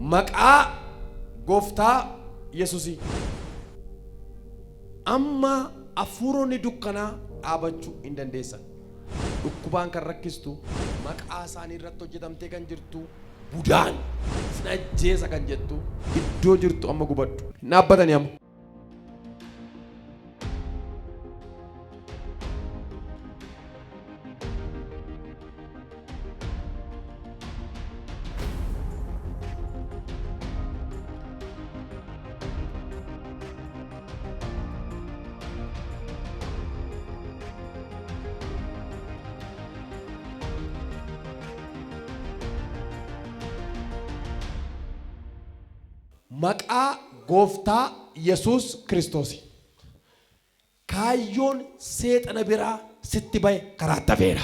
maqaa gooftaa Yesuusii amma afuuronni dukkanaa dhaabachuu hin dandeessan. Dhukkubaan kan rakkistu maqaa isaanii irratti hojjetamtee kan jirtu budaan sin ajjeesa kan jettu iddoo jirtu amma gubadhu. Dhaabbatanii amma. Maqaa gooftaa Yesuus Kiristoos kaayyoon seexana biraa sitti bahe karaa tafeera.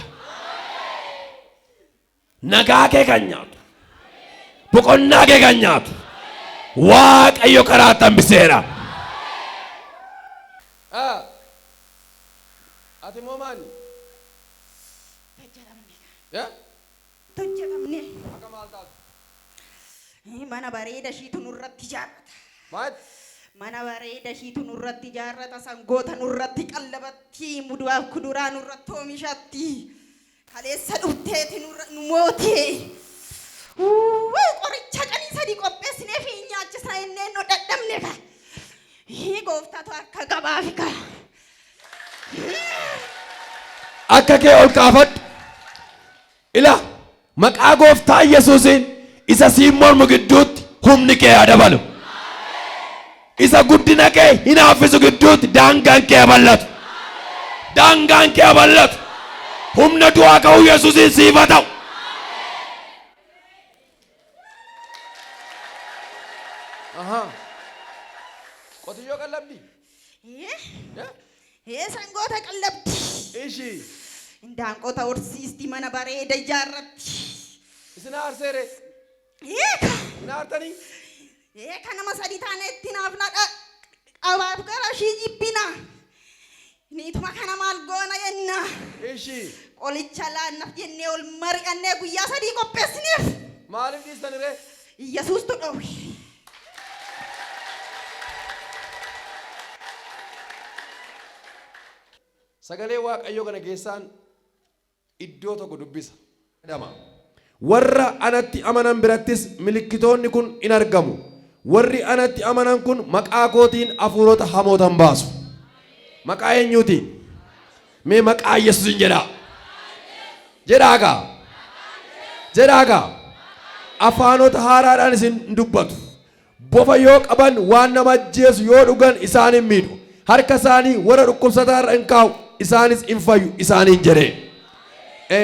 Nagaa kee kan nyaatu, boqonnaa kee kan nyaatu Waaqayyo karaa tambiseera. Ati moo maani? Tajjaramne. Akka maal taatu? Mana bareeda shiitu nurratti jaarrata. Maal? Mana bareeda shiitu nurratti jaarrata. Sangoota nurratti qallabatti. Muduraa kuduraa nurratti oomishatti. Kaleessa dhufteeti nu mootee. Qoricha qanii sadii qopheessinee fi nyaachisna inneen nu dadhabne ka. Gooftaatu akka gabaafi ka. Akka kee ol kaafadhu. Ila maqaa gooftaa Yesuusiin isa siin mormu gidduutti humni kee haa dabalu. Isa guddina kee hin haffisu gidduutti daangaan kee haa bal'atu. Daangaan kee haa bal'atu. Humna du'aa ka'uu Yesuusiin siif haa ta'u. Qotiyyoo qallabdi? Sangoota qallabdi. Ishii? Daanqota horsiisti mana bareeda ijaarratti. Isin aarseere? Hin aartanii? Nama sadii taane itti naaf nadha qabaatu gara ishii jibbina. Niituma kana maal goona jenna. Ishii? Qolicha laannaaf jennee ol mari'annee guyyaa sadii qopheessineef. Maaliif dhiistanire? Yesuustu dhowwe. Sagalee Waaqayyoo kana keessaan iddoo tokko dubbisa. Warra anatti amanan birattis milikkitoonni kun in argamu. Warri anatti amanan kun maqaa kootiin hafuurota hamootan baasu. Maqaa eenyuutiin? Mee maqaa Yesuusin jedhaa. Jedhaagaa. Jedhaagaa. Afaanota haaraadhaan isin dubbatu. Bofa yoo qaban waan nama ajjeesu yoo dhugan isaan hin miidhu. Harka isaanii warra dhukkubsataa irra hin kaa'u. Isaanis hin fayyu isaaniin jedhee.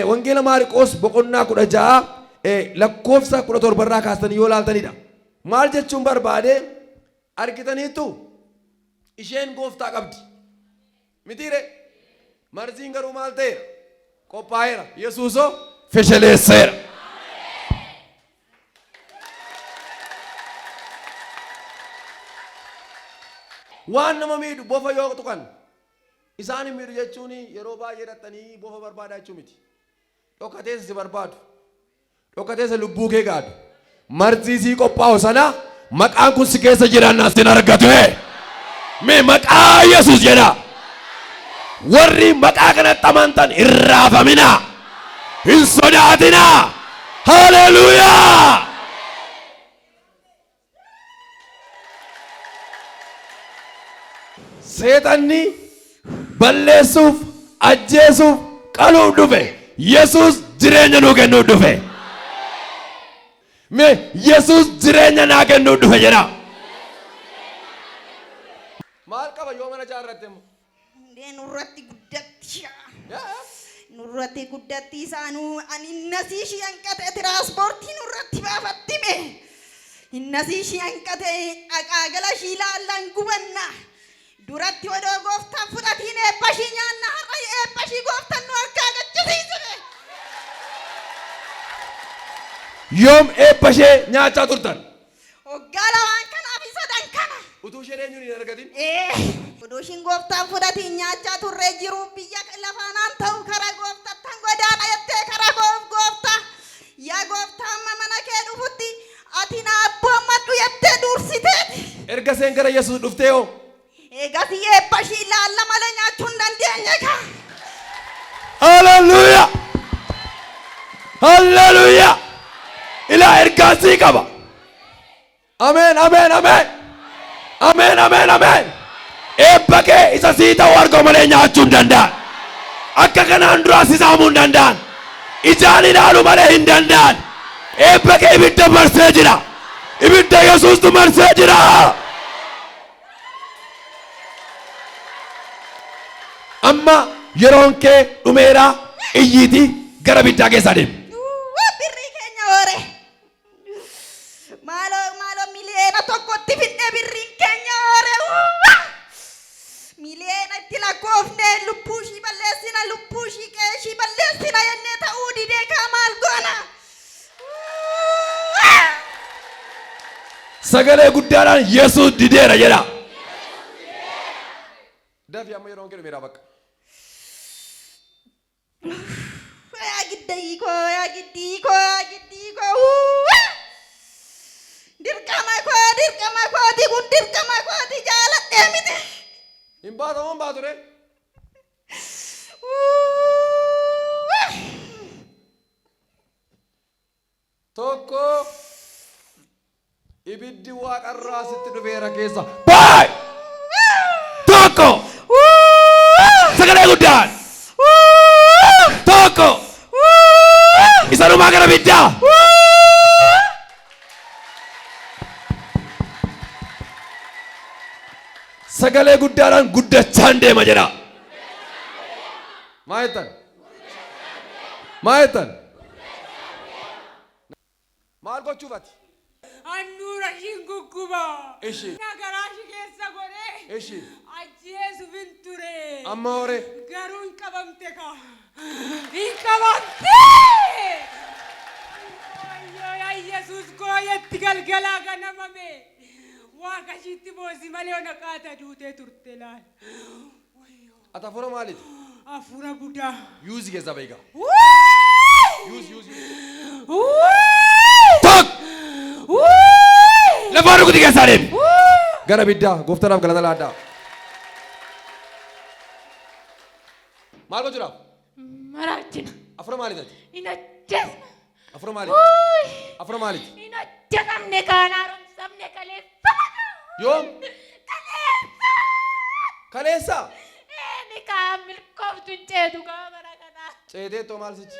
Wangeela Maariqoos boqonnaa 16 lakkoofsa 17 irraa kaastanii yoo laaltanidha. Maal jechuun barbaade argitaniitu isheen gooftaa qabdi. Mitiire marziin garuu maal ta'eera? Qophaa'eera. Yesuusoo fesheleesseera. Waan nama miidhu bofa yoo tuqan isaan hin miidhu jechuun yeroo baay'ee dhattanii bofa barbaadaa jechuu miti. Dhokateessa si barbaadu. Dhokateessa lubbuu kee gaadu. Marzii sii qophaa'u sana maqaan kun si keessa jiraannaa sin argatu. Mee maqaa Yesuus jedha. Warri maqaa kanatti amantan hin raafaminaa. Hin sodaatinaa. Haleluuyaa. Seexanni balleessuuf, ajjeesuuf, qaluuf dhufe. Yesuus jireenya nuu kennuuf dhufe. Mee Yesuus jireenya naa kennuuf dhufe jedha. Maal qaba yoo mana jaarratte immoo? Nurratti guddatti. Nurratti guddatti isaanuu ani nasii ishii hanqate tiraanspoortii nurratti baafattime. Nasii ishii hanqate dhaqaagala ishii laallaan gubanna. Duratti odoo gooftaan fudhatiin eebba ishii nyaanna har'a eebba ishii gooftaan nu harkaa gachisiisine. Yoom eebba ishee nyaachaa turtan? Waggaa lamaan kanaaf isa dankana. Utuu isheen eenyuun hin argatin? Oduu ishiin gooftaan fudhatiin nyaachaa turree jiru biyya lafaanaan ta'u karaa gooftattan godaana jettee karaa gooftaa yaa gooftaa amma mana kee dhufutti ati na abbo erga seen gara Yesuus dhuftee hoo eegas eebbashii laalla malee nyaachuu hin dandeenye ka. haleluuyaa haleluuyaa ilaa ergaasii qaba ameen ameen ameen ameen ameen ameen eebba kee isa sii ta'u argoo malee nyaachuu hin danda'an akka kanaan duraa si saamuu hin danda'an ijaan ilaaluu malee hin danda'an eebba kee ibidda marsee jira ibidda Yesuustu marsee jira. amma yeroon kee dhumeera iyyiiti gara biddaa keessaa deemi. Birrii keenya hoore. Maaloo miliyoona tokkotti fidhee birriin keenya hoore. Miliyoona itti lakkoofne lubbuu ishii balleessina lubbuu ishii qeeshii balleessina jennee ta'uu didee kaa maal goona. Sagalee guddaadhaan Yesuus dideera jedha. Dafii amma yeroon kee dhumeera bakka. Yaa giddii koo dirqama kooti kun dirqama kooti jaaladhee miti. Hin baatamu baatu re. Tokko ibiddi waaqarraa sitti dhufeera keessa. Baay! Tokko! Sagalee guddaan! Tokko! Isa dhumaa gara biddaa! Sagalee guddaadhaan guddachaan deema jedha. Maal jettan? Maal jettan? Maal gochuufati? Annuura ishiin gugguba. Ishi. Nagaraa ishii keessa godhee. Ishi. Ajjeesuuf hin ture. Amma hore. Garuu hin qabamte ka. Hin qabamte. Ayyo Yesuus gooyetti galgalaa ganamame. Waaqa ishiitti boosi malee ona qaata duutee turte laal. Ati hafuura maaliiti? Hafuura budaa. Yuuzi keessa beeka. Yuuzi. Lafaan rukutii keessaa deemi. Gara biddaa gooftaadhaaf galata laaddaa. Maal gochuudhaaf? Maraachina. Hafuura maaliiti? Hin ajjeesna. Hafuura maaliiti? Hafuura maaliiti? Hin ajjeesamne kaan haaromsamne kaleessa. Yoom? Kaleessa? Ni kaan milkooftu hin ceetu kaa bara kanaa. Ceetee too maal sichi?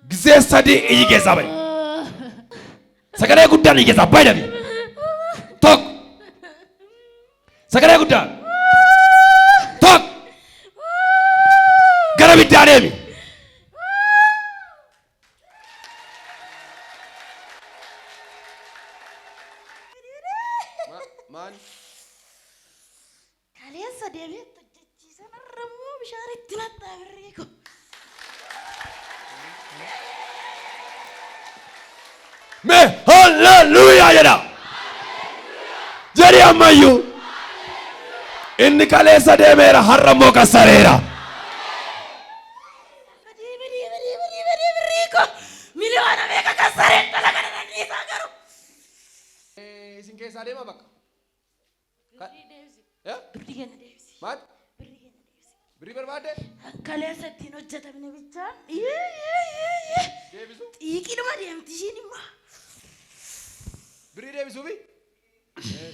Gisee sadii iyyi keessaa bahe. Sagalee guddaan iyyi keessaa bahe dabi. Tokko. Sagalee guddaan. Tokko. Gara biddaa deemi. Maali? Kaleessa deemee hojjechiisan arrammoo bishaan itti nattaa birrii koo. Me hallelujah jedha. Jedhi ammayyuu. Inni kaleessa deemeera har'ammoo kassareera. Birrii koo miliyoona meeqa kassareen dalagaa dandeessaa garuu. Isin keessaa deema bakka. Birrii kenna deebisi. Maal? Birrii kenna deebisi. Birrii barbaadde? Kaleessa ittiin hojjetamne bichaan. Deebisu? Xiiqiidhuma deemti ishiin immoo. Birrii deebisuufi?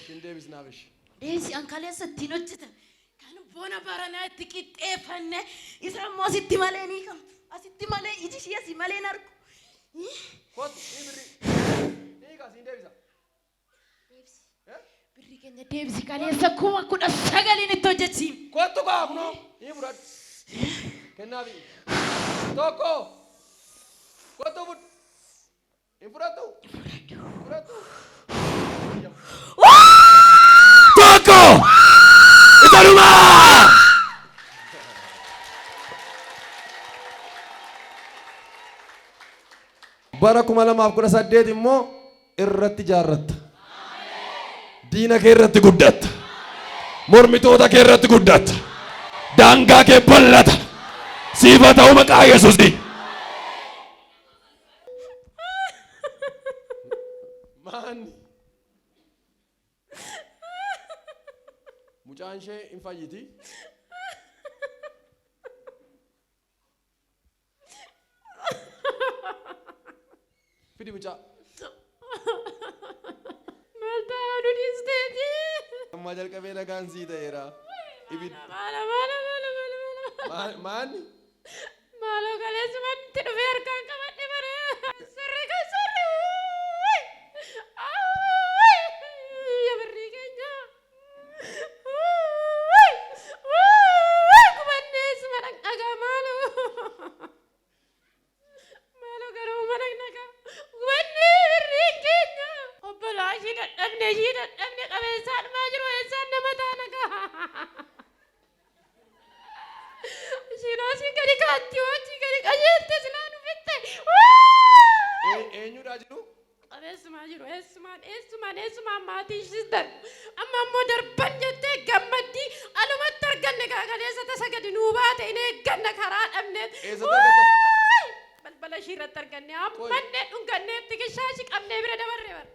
Shin deebisnaaf ishi. Deebisi an kaleessa ittiin hojjetame. Kan bona baranaa itti qixxeeffanne isa immoo asitti malee ni kamtu. Asitti malee iji ishee asii malee hin argu. Kottu ni birrii. Ni kaasiin deebisa. Birrii keenya deebisi kaleessa 19,000 itti hojjechiim. Kottu kaa kunoo ni fudhadhu. Kennaafi. Tokko. Kottu fudhu. Hin fudhadhu. Fudhadhu. Tokko. Isa dhumaa. Bara 2018 immoo irratti jaarratta. Diina kee irratti guddatta. Mormitoota kee irratti guddatta. Daangaa kee bal'ata. Siifa ta'u maqaa Yesuusi. Maanni mucaan ishee hin fayyiti. Fidi mucaa. Malta aduudhiisteeti. Amma jalqabee nagaan sii ta'eera. Maanni? Maaloo kaleessumatti dhufee harkaan qabadhe bare. Sirri kan sirri. Ya birrii keenya. Kubanneessuma dhaqdhagaa maaloo. Maaloo garuu mana nagaa. Kubannee birrii keenya. Obbolaa ishii dadhabne qabeessaan maa jiru eessaan nama taanagaa. Shinosi gadi kaatti hojii gadi qajeelte silaa dhufitte. Eenyudha jiru? Qabeessumaa jiru eessumaan maatii ishis darbu. Amma ammoo darban jettee gammaddii alumatti arganne gaagaleessa tasa gadi nuu baate hin eegganna karaa dhabneet. Eessatti argatta? Balbala ishii irratti arganne ammallee dhunganneetti gishaashi qabnee bira dabarre bara.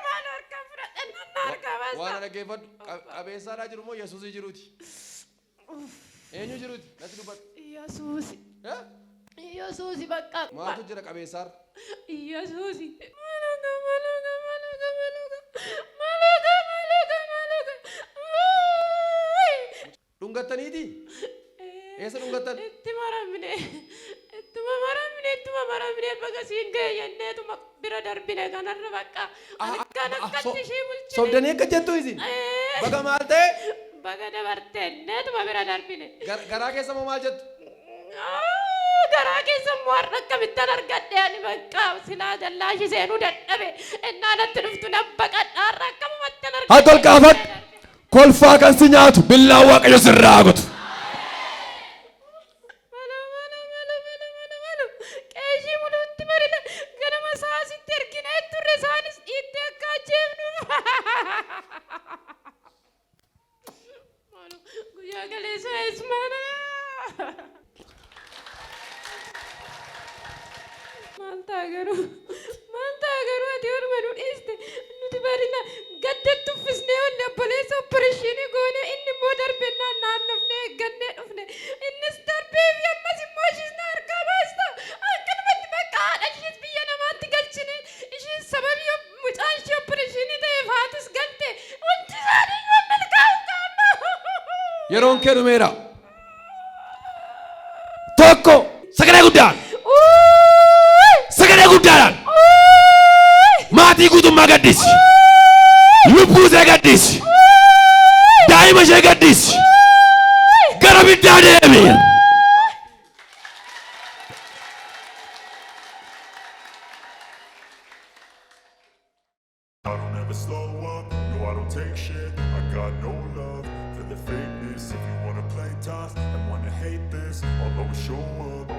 Maal harkaan fudhadhe nanna harkaa baasa. Waan dhaggeeffadhu qabeessaadhaa jiru moo Yesuusii jiruuti? Eenyu jiruuti? Natti dubbadhu. Yesuusi. Yesuusi bakka. Maaltu jira qabeessaar? Yesuusi. Dhungattaniiti? Eessa dhungattan? Ittuma maramne baga siin ga'e jenneetuma bira darbine kanarra bakka. Halkan akkatti ishii bulchine. Sobdanii akka jettu isin? Baga maal ta'e? Baga dabartee neetuma bira darbine. Garaa keessa moo maal jettu? Garaa keessa immoo har'a akkamittan argadhe ani bakka silaa dallaashi seenuu dadhabe innaa natti dhuftu nan baqadha har'a akkamumattan argadhe. Haa kolkaafadhu kolfaa kan si nyaatu billaa waaqayyo sirraa guutu. Qeeshii muluutti marina ganama saasitti erginee turre isaanis dhiittee akka ajjeefnu. Guyyaa galeessa eesmaana. Maal ta'a garuu ati orma nu dhiiste nuti barina gaddatti uffisnee wanni obboleessa oppareeshinii goone inni immoo darbennaan naannofnee eeggannee dhufne innis darbee fi ammas immoo ishiis na harkaa baasta akkanumatti bakka haadha ishiis biyya namaatti galchine ishiis sababii mucaan ishee oppareeshinii ta'eef haatis galte hundi isaanii yoo milkaa'u qaama. Yeroon kee dhumeera. Tokko sagalee guddaan. Sagalee guddaadhaan maatii guutummaa gaddisi. Lubbuu ishee gaddisi. Daa'ima ishee gaddisi. Gara biddaa deemi. I don't ever slow up, no I don't take shit. I got no love for the fakeness. If you wanna play tough and wanna hate this, I'll always show up.